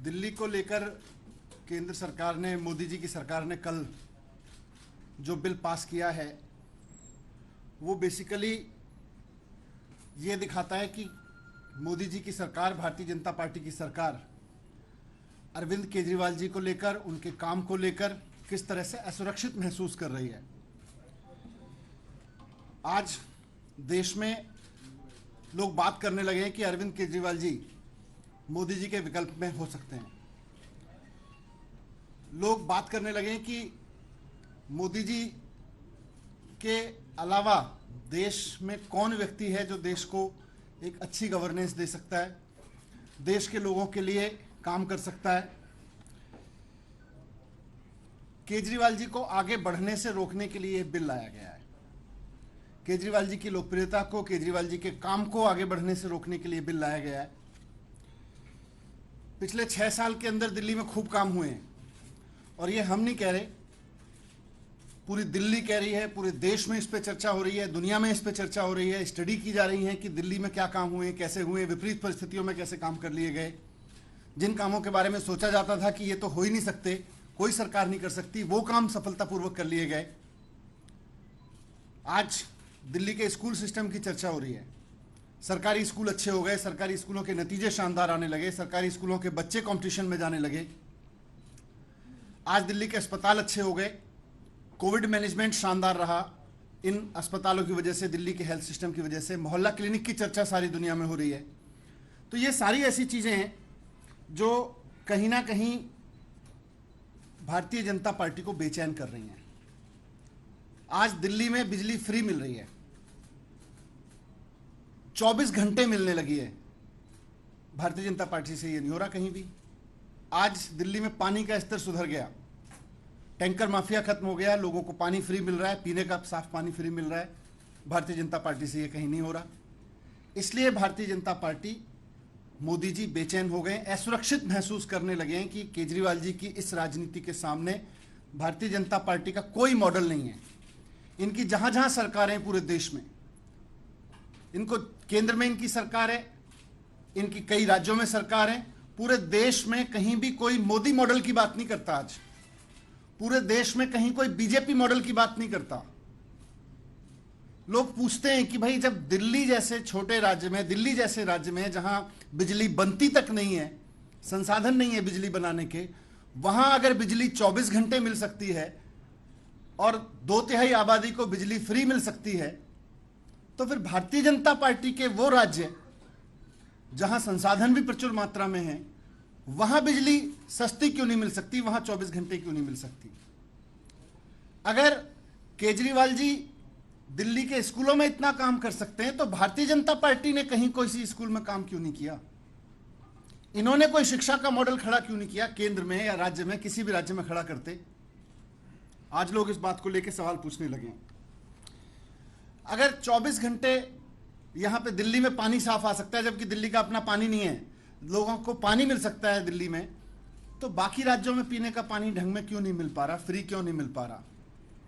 दिल्ली को लेकर केंद्र सरकार ने, मोदी जी की सरकार ने कल जो बिल पास किया है वो बेसिकली ये दिखाता है कि मोदी जी की सरकार, भारतीय जनता पार्टी की सरकार अरविंद केजरीवाल जी को लेकर, उनके काम को लेकर किस तरह से असुरक्षित महसूस कर रही है। आज देश में लोग बात करने लगे हैं कि अरविंद केजरीवाल जी मोदी जी के विकल्प में हो सकते हैं। लोग बात करने लगे हैं कि मोदी जी के अलावा देश में कौन व्यक्ति है जो देश को एक अच्छी गवर्नेंस दे सकता है, देश के लोगों के लिए काम कर सकता है। केजरीवाल जी को आगे बढ़ने से रोकने के लिए यह बिल लाया गया है। केजरीवाल जी की लोकप्रियता को, केजरीवाल जी के काम को आगे बढ़ने से रोकने के लिए बिल लाया गया है। पिछले 6 साल के अंदर दिल्ली में खूब काम हुए हैं और ये हम नहीं कह रहे, पूरी दिल्ली कह रही है, पूरे देश में इस पे चर्चा हो रही है, दुनिया में इस पे चर्चा हो रही है, स्टडी की जा रही है कि दिल्ली में क्या काम हुए, कैसे हुए, विपरीत परिस्थितियों में कैसे काम कर लिए गए। जिन कामों के बारे में सोचा जाता था कि ये तो हो ही नहीं सकते, कोई सरकार नहीं कर सकती, वो काम सफलतापूर्वक कर लिए गए। आज दिल्ली के स्कूल सिस्टम की चर्चा हो रही है। सरकारी स्कूल अच्छे हो गए, सरकारी स्कूलों के नतीजे शानदार आने लगे, सरकारी स्कूलों के बच्चे कंपटीशन में जाने लगे। आज दिल्ली के अस्पताल अच्छे हो गए, कोविड मैनेजमेंट शानदार रहा। इन अस्पतालों की वजह से, दिल्ली के हेल्थ सिस्टम की वजह से मोहल्ला क्लिनिक की चर्चा सारी दुनिया में हो रही है। तो ये सारी ऐसी चीजें हैं जो कहीं ना कहीं भारतीय जनता पार्टी को बेचैन कर रही हैं। आज दिल्ली में बिजली फ्री मिल रही है, 24 घंटे मिलने लगी है। भारतीय जनता पार्टी से ये नहीं हो रहा कहीं भी। आज दिल्ली में पानी का स्तर सुधर गया, टैंकर माफिया खत्म हो गया, लोगों को पानी फ्री मिल रहा है, पीने का साफ पानी फ्री मिल रहा है। भारतीय जनता पार्टी से ये कहीं नहीं हो रहा। इसलिए भारतीय जनता पार्टी, मोदी जी बेचैन हो गए, असुरक्षित महसूस करने लगे हैं कि केजरीवाल जी की इस राजनीति के सामने भारतीय जनता पार्टी का कोई मॉडल नहीं है। इनकी जहां जहां सरकारें पूरे देश में, इनको केंद्र में इनकी सरकार है, इनकी कई राज्यों में सरकार है, पूरे देश में कहीं भी कोई मोदी मॉडल की बात नहीं करता। आज पूरे देश में कहीं कोई बीजेपी मॉडल की बात नहीं करता। लोग पूछते हैं कि भाई, जब दिल्ली जैसे छोटे राज्य में, दिल्ली जैसे राज्य में जहां बिजली बनती तक नहीं है, संसाधन नहीं है बिजली बनाने के, वहां अगर बिजली 24 घंटे मिल सकती है और 2/3 आबादी को बिजली फ्री मिल सकती है, तो फिर भारतीय जनता पार्टी के वो राज्य जहां संसाधन भी प्रचुर मात्रा में है, वहां बिजली सस्ती क्यों नहीं मिल सकती, वहां 24 घंटे क्यों नहीं मिल सकती। अगर केजरीवाल जी दिल्ली के स्कूलों में इतना काम कर सकते हैं तो भारतीय जनता पार्टी ने कहीं कोई सी स्कूल में काम क्यों नहीं किया। इन्होंने कोई शिक्षा का मॉडल खड़ा क्यों नहीं किया, केंद्र में या राज्य में, किसी भी राज्य में खड़ा करते। आज लोग इस बात को लेकर सवाल पूछने लगे। अगर 24 घंटे यहां पे दिल्ली में पानी साफ आ सकता है, जबकि दिल्ली का अपना पानी नहीं है, लोगों को पानी मिल सकता है दिल्ली में, तो बाकी राज्यों में पीने का पानी ढंग में क्यों नहीं मिल पा रहा, फ्री क्यों नहीं मिल पा रहा,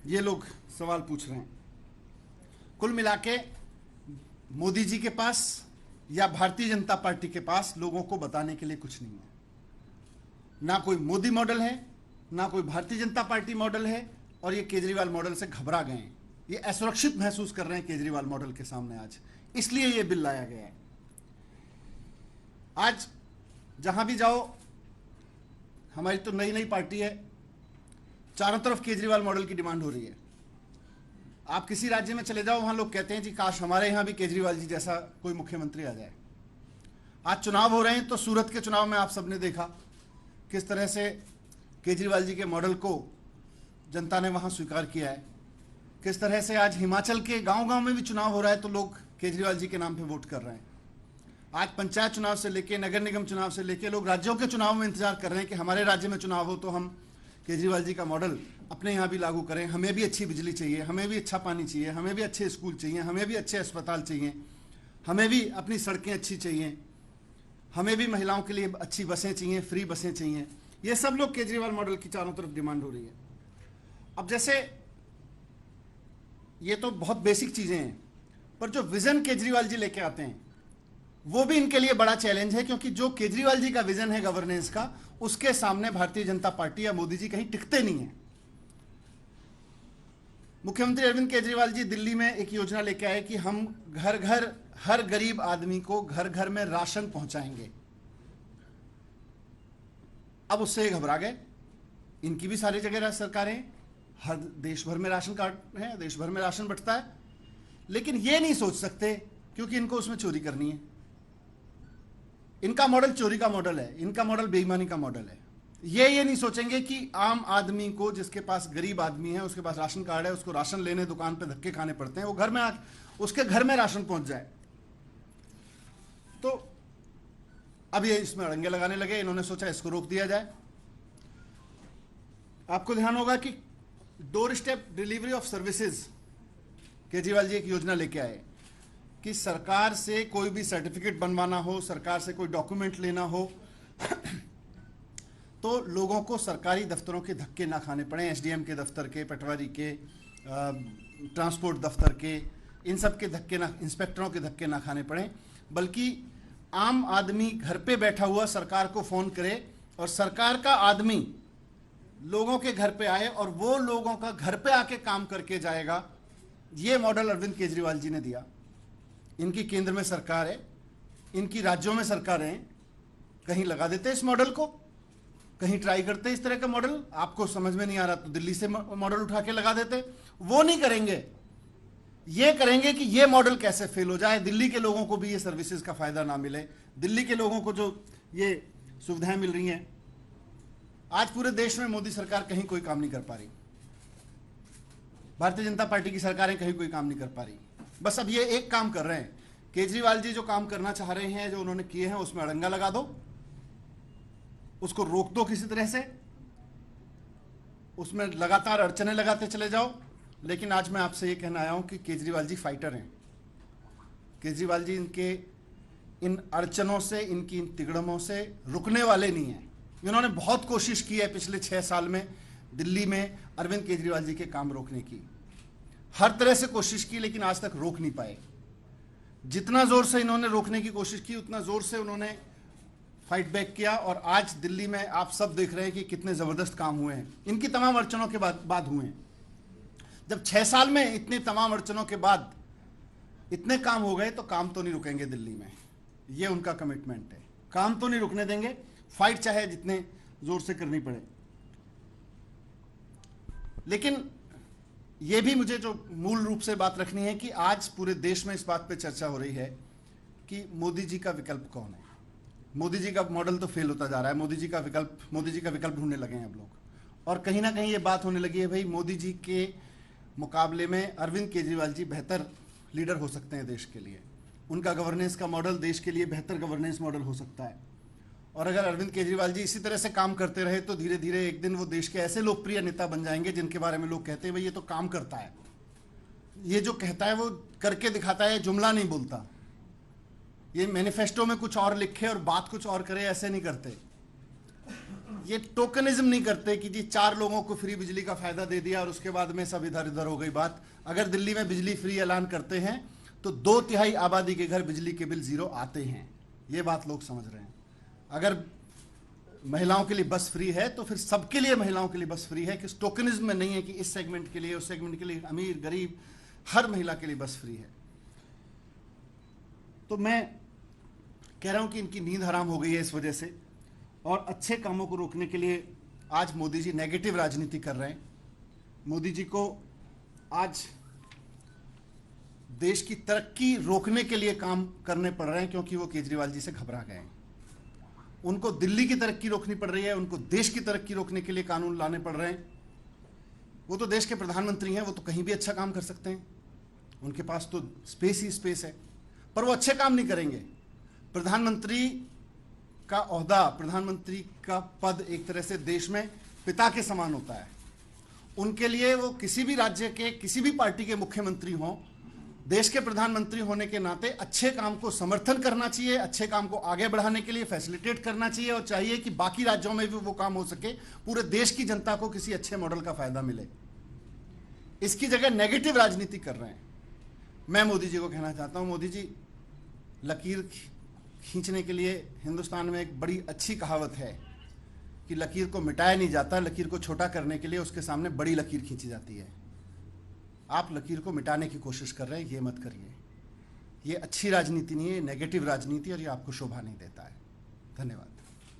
ये लोग सवाल पूछ रहे हैं। कुल मिलाके मोदी जी के पास या भारतीय जनता पार्टी के पास लोगों को बताने के लिए कुछ नहीं है। ना कोई मोदी मॉडल है, ना कोई भारतीय जनता पार्टी मॉडल है, और ये केजरीवाल मॉडल से घबरा गए हैं। ये असुरक्षित महसूस कर रहे हैं केजरीवाल मॉडल के सामने आज, इसलिए ये बिल लाया गया है। आज जहां भी जाओ, हमारी तो नई नई पार्टी है, चारों तरफ केजरीवाल मॉडल की डिमांड हो रही है। आप किसी राज्य में चले जाओ, वहां लोग कहते हैं जी काश हमारे यहां भी केजरीवाल जी जैसा कोई मुख्यमंत्री आ जाए। आज चुनाव हो रहे हैं, तो सूरत के चुनाव में आप सबने देखा किस तरह से केजरीवाल जी के मॉडल को जनता ने वहां स्वीकार किया है। किस तरह से आज हिमाचल के गांव-गांव में भी चुनाव हो रहा है तो लोग केजरीवाल जी के नाम पे वोट कर रहे हैं। आज पंचायत चुनाव से लेके, नगर निगम चुनाव से लेके, लोग राज्यों के चुनाव में इंतजार कर रहे हैं कि हमारे राज्य में चुनाव हो तो हम केजरीवाल जी का मॉडल अपने यहाँ भी लागू करें। हमें भी अच्छी बिजली चाहिए, हमें भी अच्छा पानी चाहिए, हमें भी अच्छे स्कूल चाहिए, हमें भी अच्छे अस्पताल चाहिए, हमें भी अपनी सड़कें अच्छी चाहिए, हमें भी महिलाओं के लिए अच्छी बसें चाहिए, फ्री बसें चाहिए। ये सब लोग केजरीवाल मॉडल की चारों तरफ डिमांड हो रही है। अब जैसे ये तो बहुत बेसिक चीजें हैं, पर जो विजन केजरीवाल जी लेके आते हैं वो भी इनके लिए बड़ा चैलेंज है, क्योंकि जो केजरीवाल जी का विजन है गवर्नेंस का, उसके सामने भारतीय जनता पार्टी या मोदी जी कहीं टिकते नहीं है। मुख्यमंत्री अरविंद केजरीवाल जी दिल्ली में एक योजना लेके आए कि हम घर घर हर गरीब आदमी को घर घर में राशन पहुंचाएंगे। अब उससे घबरा गए। इनकी भी सारी जगह सरकारें, हर देश भर में राशन कार्ड है, देश भर में राशन बंटता है, लेकिन ये नहीं सोच सकते क्योंकि इनको उसमें चोरी करनी है। इनका मॉडल चोरी का मॉडल है, इनका मॉडल बेईमानी का मॉडल है। ये नहीं सोचेंगे कि आम आदमी को, जिसके पास गरीब आदमी है, उसके पास राशन कार्ड है, उसको राशन लेने दुकान पे धक्के खाने पड़ते हैं, वो घर में उसके घर में राशन पहुंच जाए। तो अब ये इसमें अड़ंगे लगाने लगे। इन्होंने सोचा इसको रोक दिया जाए। आपको ध्यान होगा कि door step delivery of services, Kejriwal ji एक योजना लेके आए कि सरकार से कोई भी सर्टिफिकेट बनवाना हो, सरकार से कोई डॉक्यूमेंट लेना हो तो लोगों को सरकारी दफ्तरों के धक्के ना खाने पड़े, एसडीएम के दफ्तर के, पटवारी के, ट्रांसपोर्ट दफ्तर के, इन सब के धक्के ना, इंस्पेक्टरों के धक्के ना खाने पड़े, बल्कि आम आदमी घर पे बैठा हुआ सरकार को फोन करे और सरकार का आदमी लोगों के घर पे आए और वो लोगों का घर पे आके काम करके जाएगा। ये मॉडल अरविंद केजरीवाल जी ने दिया। इनकी केंद्र में सरकार है, इनकी राज्यों में सरकारें हैं, कहीं लगा देते इस मॉडल को, कहीं ट्राई करते इस तरह का मॉडल। आपको समझ में नहीं आ रहा तो दिल्ली से मॉडल उठा के लगा देते। वो नहीं करेंगे, ये करेंगे कि ये मॉडल कैसे फेल हो जाए, दिल्ली के लोगों को भी ये सर्विसेज का फायदा ना मिले, दिल्ली के लोगों को जो ये सुविधाएं मिल रही हैं। आज पूरे देश में मोदी सरकार कहीं कोई काम नहीं कर पा रही, भारतीय जनता पार्टी की सरकारें कहीं कोई काम नहीं कर पा रही। बस अब ये एक काम कर रहे हैं, केजरीवाल जी जो काम करना चाह रहे हैं, जो उन्होंने किए हैं, उसमें अड़ंगा लगा दो, उसको रोक दो किसी तरह से, उसमें लगातार अड़चने लगाते चले जाओ। लेकिन आज मैं आपसे ये कहना आया हूं कि केजरीवाल जी फाइटर हैं। केजरीवाल जी इनके इन अड़चनों से, इनकी इन तिगड़मों से रुकने वाले नहीं हैं। इन्होंने बहुत कोशिश की है पिछले 6 साल में दिल्ली में अरविंद केजरीवाल जी के काम रोकने की, हर तरह से कोशिश की, लेकिन आज तक रोक नहीं पाए। जितना जोर से इन्होंने रोकने की कोशिश की, उतना जोर से उन्होंने फाइट बैक किया। और आज दिल्ली में आप सब देख रहे हैं कि कितने जबरदस्त काम हुए हैं, इनकी तमाम अड़चनों के बाद हुए हैं। जब 6 साल में इतनी तमाम अड़चनों के बाद इतने काम हो गए तो काम तो नहीं रुकेंगे दिल्ली में, ये उनका कमिटमेंट है। काम तो नहीं रुकने देंगे, फाइट चाहे जितने जोर से करनी पड़े। लेकिन यह भी मुझे जो मूल रूप से बात रखनी है कि आज पूरे देश में इस बात पे चर्चा हो रही है कि मोदी जी का विकल्प कौन है। मोदी जी का मॉडल तो फेल होता जा रहा है, मोदी जी का विकल्प ढूंढने लगे हैं अब लोग। और कहीं ना कहीं ये बात होने लगी है, भाई मोदी जी के मुकाबले में अरविंद केजरीवाल जी बेहतर लीडर हो सकते हैं देश के लिए। उनका गवर्नेंस का मॉडल देश के लिए बेहतर गवर्नेंस मॉडल हो सकता है। और अगर अरविंद केजरीवाल जी इसी तरह से काम करते रहे तो धीरे धीरे एक दिन वो देश के ऐसे लोकप्रिय नेता बन जाएंगे जिनके बारे में लोग कहते हैं भाई ये तो काम करता है, ये जो कहता है वो करके दिखाता है, जुमला नहीं बोलता, ये मैनिफेस्टो में कुछ और लिखे और बात कुछ और करे, ऐसे नहीं करते। ये टोकनिज्म नहीं करते कि जी 4 लोगों को फ्री बिजली का फायदा दे दिया और उसके बाद में सब इधर उधर हो गई बात। अगर दिल्ली में बिजली फ्री ऐलान करते हैं तो 2/3 आबादी के घर बिजली के बिल 0 आते हैं, ये बात लोग समझ रहे हैं। अगर महिलाओं के लिए बस फ्री है तो फिर सबके लिए महिलाओं के लिए बस फ्री है, कि टोकनिज्म में नहीं है कि इस सेगमेंट के लिए, उस सेगमेंट के लिए, अमीर गरीब हर महिला के लिए बस फ्री है। तो मैं कह रहा हूं कि इनकी नींद हराम हो गई है इस वजह से, और अच्छे कामों को रोकने के लिए आज मोदी जी नेगेटिव राजनीति कर रहे हैं। मोदी जी को आज देश की तरक्की रोकने के लिए काम करने पड़ रहे हैं क्योंकि वो केजरीवाल जी से घबरा गए हैं। उनको दिल्ली की तरक्की रोकनी पड़ रही है, उनको देश की तरक्की रोकने के लिए कानून लाने पड़ रहे हैं। वो तो देश के प्रधानमंत्री हैं, वो तो कहीं भी अच्छा काम कर सकते हैं, उनके पास तो स्पेस ही स्पेस है, पर वो अच्छे काम नहीं करेंगे। प्रधानमंत्री का ओहदा, प्रधानमंत्री का पद एक तरह से देश में पिता के समान होता है। उनके लिए वो किसी भी राज्य के, किसी भी पार्टी के मुख्यमंत्री हों, देश के प्रधानमंत्री होने के नाते अच्छे काम को समर्थन करना चाहिए, अच्छे काम को आगे बढ़ाने के लिए फैसिलिटेट करना चाहिए, और चाहिए कि बाकी राज्यों में भी वो काम हो सके, पूरे देश की जनता को किसी अच्छे मॉडल का फायदा मिले। इसकी जगह नेगेटिव राजनीति कर रहे हैं। मैं मोदी जी को कहना चाहता हूं, मोदी जी, लकीर खींचने के लिए हिंदुस्तान में एक बड़ी अच्छी कहावत है कि लकीर को मिटाया नहीं जाता, लकीर को छोटा करने के लिए उसके सामने बड़ी लकीर खींची जाती है। आप लकीर को मिटाने की कोशिश कर रहे हैं, ये मत करिए। ये अच्छी राजनीति नहीं है, नेगेटिव राजनीति, और ये आपको शोभा नहीं देता है। धन्यवाद।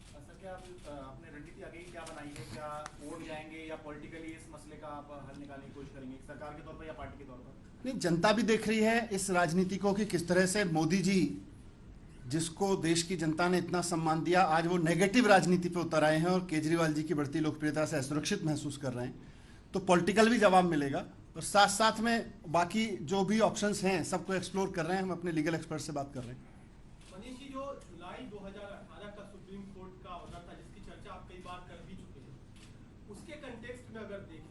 सर, क्या आपने रणनीति आगे क्या बनाई है? क्या वोट जाएंगे या पॉलिटिकली इस मसले का आप हल निकालने की कोशिश करेंगे, सरकार के तौर पर या पार्टी के तौर पर? नहीं, जनता भी देख रही है इस राजनीति को कि किस तरह से मोदी जी, जिसको देश की जनता ने इतना सम्मान दिया, आज वो नेगेटिव राजनीति पे उतर आए हैं और केजरीवाल जी की बढ़ती लोकप्रियता से असुरक्षित महसूस कर रहे हैं। तो पॉलिटिकल भी जवाब मिलेगा, और साथ साथ में बाकी जो भी ऑप्शंस हैं सबको एक्सप्लोर कर रहे हैं। हम अपने लीगल एक्सपर्ट से बात कर रहे हैं। मनीष जी, जो जुलाई 2018 का सुप्रीम कोर्ट का ऑर्डर था, जिसकी चर्चा आप कई बार कर भी चुके हैं, उसके कंटेक्स्ट में अगर देखें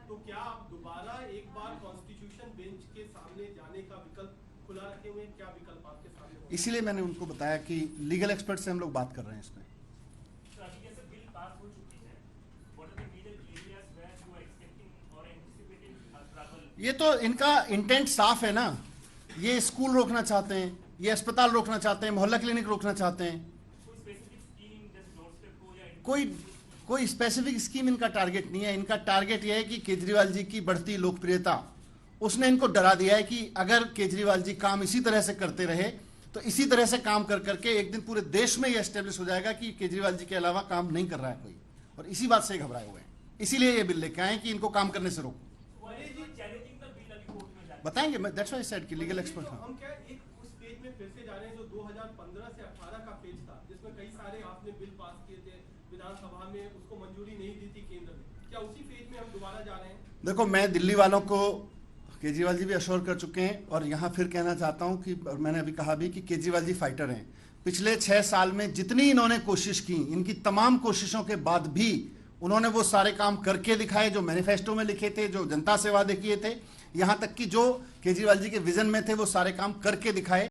तो क्या आप दोबारा एक बार कॉन्स्टिट्यूशन बेंच के सामने जाने का विकल्प खुला रखे हुए हैं? क्या विकल्प आपके सामने होगा? इसीलिए मैंने उनको बताया कि लीगल एक्सपर्ट से हम लोग बात कर रहे हैं इसमें। ये तो इनका इंटेंट साफ है ना। ये स्कूल रोकना चाहते हैं, ये अस्पताल रोकना चाहते हैं, मोहल्ला क्लिनिक रोकना चाहते हैं। कोई स्पेसिफिक स्कीम इनका टारगेट नहीं है। इनका टारगेट यह है कि केजरीवाल जी की बढ़ती लोकप्रियता, उसने इनको डरा दिया है कि अगर केजरीवाल जी काम इसी तरह से करते रहे तो इसी तरह से काम कर करके एक दिन पूरे देश में यह एस्टेब्लिश हो जाएगा कि केजरीवाल जी के अलावा काम नहीं कर रहा है कोई। और इसी बात से घबराए हुए हैं, इसीलिए ये बिल लेके आए कि इनको काम करने से रोको। बताएंगे, मैं दैट्स व्हाई आई सेड कि लीगल एक्सपर्ट। हम क्या एक उस पेज में फिर से जा रहे हैं जो 2015 से 18 का पेज था, जिसमें कई सारे आपने बिल पास किए थे विधानसभा में, उसको मंजूरी नहीं दी थी केंद्र में। क्या उसी पेज में हम दोबारा जा रहे हैं? देखो, मैं दिल्ली वालों को, केजरीवाल जी भी अश्योर कर चुके हैं और यहाँ फिर कहना चाहता हूँ कि मैंने अभी कहा भी कि केजरीवाल जी फाइटर हैं। पिछले 6 साल में जितनी इन्होंने कोशिश की, इनकी तमाम कोशिशों के बाद भी उन्होंने वो सारे काम करके दिखाए जो मैनिफेस्टो में लिखे थे, जो जनता से वादे किए थे। यहाँ तक कि जो केजरीवाल जी के विजन में थे वो सारे काम करके दिखाए।